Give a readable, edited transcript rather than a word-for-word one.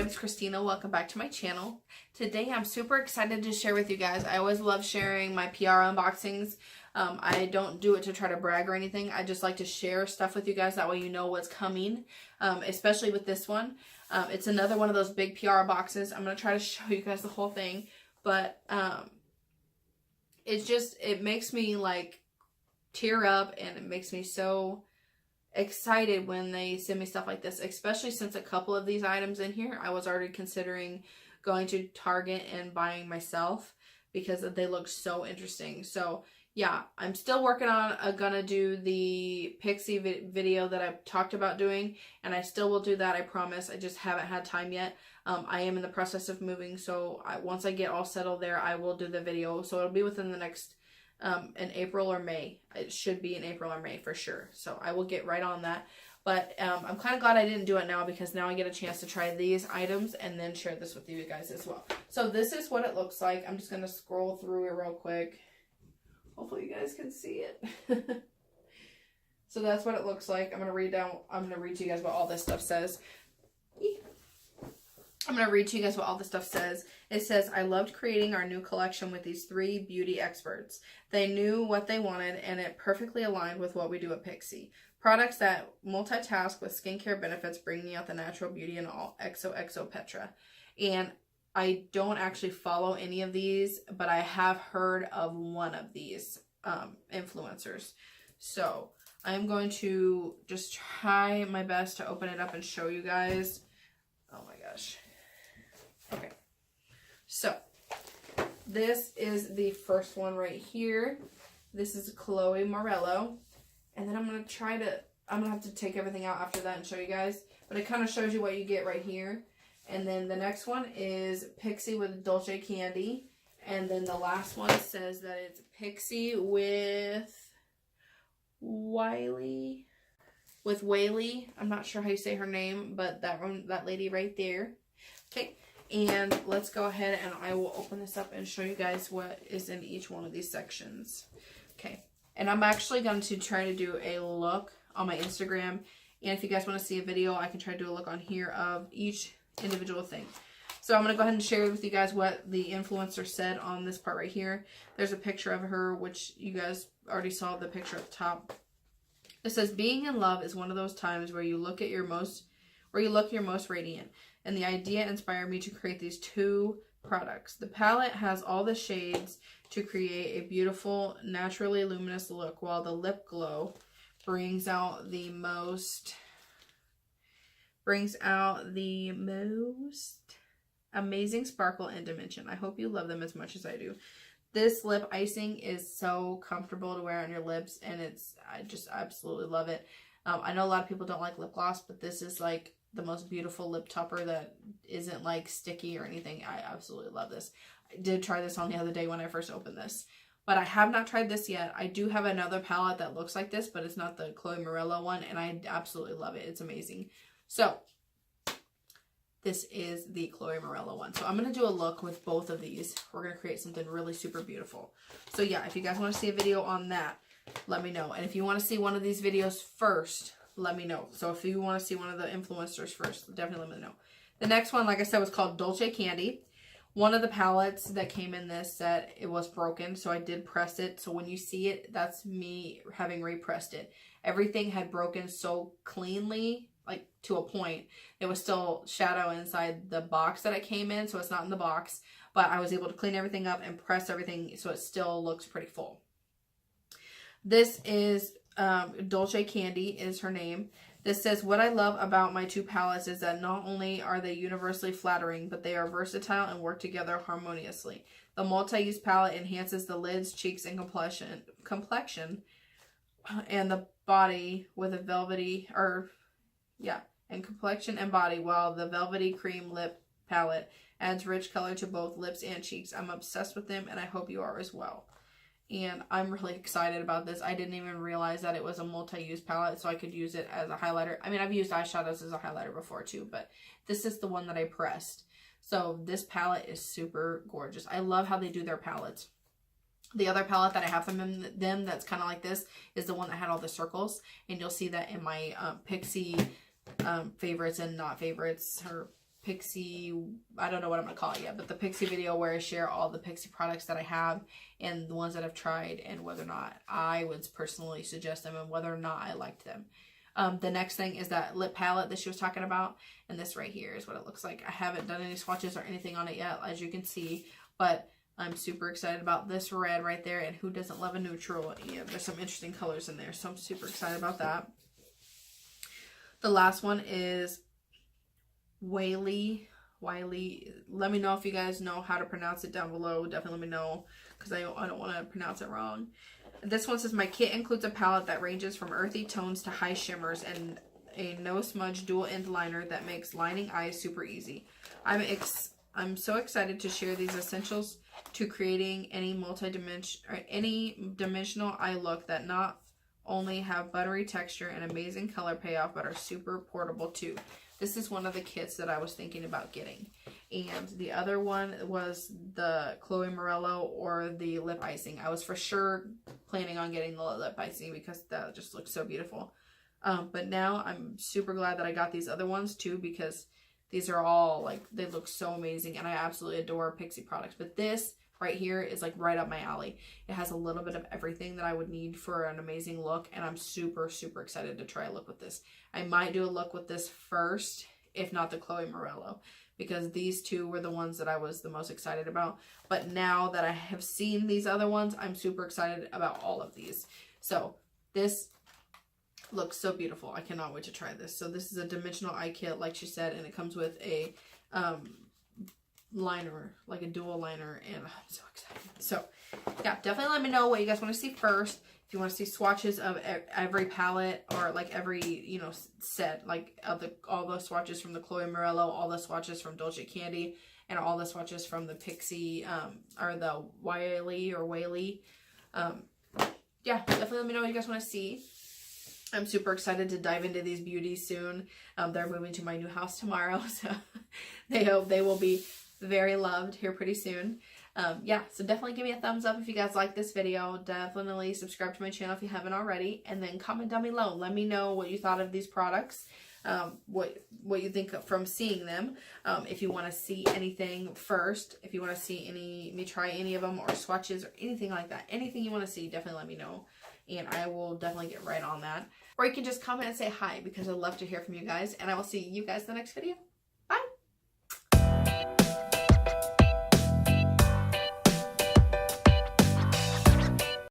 it's Christina. Welcome back to my channel. Today I'm super excited to share with you guys. I always love sharing my PR unboxings. I don't do it to try to brag or anything. I just like to share stuff with you guys. That way you know what's coming, especially with this one. It's another one of those big PR boxes. I'm going to try to show you guys the whole thing. But it makes me like tear up, and it makes me so excited when they send me stuff like this, especially since a couple of these items in here I was already considering going to Target and buying myself because they look so interesting. So yeah, I'm still working on gonna do the Pixi video that I've talked about doing, and I still will do that, I promise. I just haven't had time yet. I am in the process of moving, so once I get all settled there, I will do the video. So it'll be within the next in April or May. It should be in April or May for sure. So I will get right on that. But I'm kind of glad I didn't do it now, because now I get a chance to try these items and then share this with you guys as well. So this is what it looks like. I'm just going to scroll through it real quick. Hopefully you guys can see it. So that's what it looks like. I'm going to read to you guys what all this stuff says. I'm going to read to you guys what all this stuff says. It says, I loved creating our new collection with these 3 beauty experts. They knew what they wanted, and it perfectly aligned with what we do at Pixi. Products that multitask with skincare benefits, bringing out the natural beauty in all. XOXO Petra. And I don't actually follow any of these, but I have heard of one of these influencers. So I'm going to just try my best to open it up and show you guys. Oh my gosh. Okay, so this is the first one right here. This is Chloe Morello, and then I'm going to have to take everything out after that and show you guys, but it kind of shows you what you get right here. And then the next one is Pixi with Dolce Candy, and then the last one says that it's Pixi with Wiley. I'm not sure how you say her name, but that lady right there. Okay, and let's go ahead and I will open this up and show you guys what is in each one of these sections. Okay, and I'm actually going to try to do a look on my Instagram, and if you guys want to see a video, I can try to do a look on here of each individual thing. So I'm going to go ahead and share with you guys what the influencer said on this part right here. There's a picture of her, which you guys already saw the picture at the top. It says, being in love is one of those times where you look your most radiant. And the idea inspired me to create these 2 products. The palette has all the shades to create a beautiful, naturally luminous look, while the lip glow brings out the most amazing sparkle and dimension. I hope you love them as much as I do. This lip icing is so comfortable to wear on your lips, and I just absolutely love it. I know a lot of people don't like lip gloss, but this is like the most beautiful lip topper that isn't like sticky or anything. I absolutely love this. I did try this on the other day when I first opened this, but I have not tried this yet. I do have another palette that looks like this, but it's not the Chloe Morello one, and I absolutely love it. It's amazing. So this is the Chloe Morello one. So I'm going to do a look with both of these. We're going to create something really super beautiful. So yeah, if you guys want to see a video on that, let me know. And if you want to see one of these videos first, let me know. So if you want to see one of the influencers first, definitely let me know. The next one, like I said, was called Dolce Candy. One of the palettes that came in this set, it was broken, so I did press it. So when you see it, that's me having repressed it. Everything had broken so cleanly, like to a point. It was still shadow inside the box that it came in, so it's not in the box. But I was able to clean everything up and press everything so it still looks pretty full. This is Dolce Candy is her name. This says, what I love about my 2 palettes is that not only are they universally flattering, but they are versatile and work together harmoniously. The multi-use palette enhances the lids, cheeks, and complexion, and the body with a velvety, and complexion and body, while the velvety cream lip palette adds rich color to both lips and cheeks. I'm obsessed with them, and I hope you are as well. And I'm really excited about this. I didn't even realize that it was a multi-use palette, so I could use it as a highlighter. I mean, I've used eyeshadows as a highlighter before too, but this is the one that I pressed. So this palette is super gorgeous. I love how they do their palettes. The other palette that I have from them that's kind of like this is the one that had all the circles. And you'll see that in my Pixi favorites and not favorites, or Pixi, I don't know what I'm going to call it yet, but the Pixi video where I share all the Pixi products that I have and the ones that I've tried and whether or not I would personally suggest them and whether or not I liked them. The next thing is that lip palette that she was talking about, and this right here is what it looks like. I haven't done any swatches or anything on it yet, as you can see, but I'm super excited about this red right there, and who doesn't love a neutral? Yeah, there's some interesting colors in there, so I'm super excited about that. The last one is Wiley. Let me know if you guys know how to pronounce it down below. Definitely let me know, because I don't want to pronounce it wrong. This one says, my kit includes a palette that ranges from earthy tones to high shimmers and a no smudge dual end liner that makes lining eyes super easy. I'm so excited to share these essentials to creating any dimensional eye look that not only have buttery texture and amazing color payoff, but are super portable too. This is one of the kits that I was thinking about getting. And the other one was the Chloe Morello or the lip icing. I was for sure planning on getting the lip icing because that just looks so beautiful. But now I'm super glad that I got these other ones too, because these are all like, they look so amazing and I absolutely adore Pixi products. But this right here is like right up my alley. It has a little bit of everything that I would need for an amazing look, and I'm super, super excited to try a look with this. I might do a look with this first, if not the Chloe Morello, because these two were the ones that I was the most excited about. But now that I have seen these other ones, I'm super excited about all of these. So this looks so beautiful. I cannot wait to try this. So this is a dimensional eye kit, like she said, and it comes with a liner, like a dual liner, and I'm so excited. So yeah, definitely let me know what you guys want to see first. If you want to see swatches of every palette, or like every, you know, set, like all the swatches from the Chloe Morello, all the swatches from Dolce Candy, and all the swatches from the Pixi, or the Wiley. Yeah, definitely let me know what you guys want to see. I'm super excited to dive into these beauties soon. They're moving to my new house tomorrow, so they hope they will be very loved here pretty soon. Yeah, so definitely give me a thumbs up if you guys like this video. Definitely subscribe to my channel if you haven't already, and then comment down below. Let me know what you thought of these products, what you think from seeing them. If you want to see anything first, if you want to see me try any of them, or swatches or anything like that, anything you want to see, definitely let me know, and I will definitely get right on that. Or you can just comment and say hi, because I'd love to hear from you guys, and I will see you guys in the next video.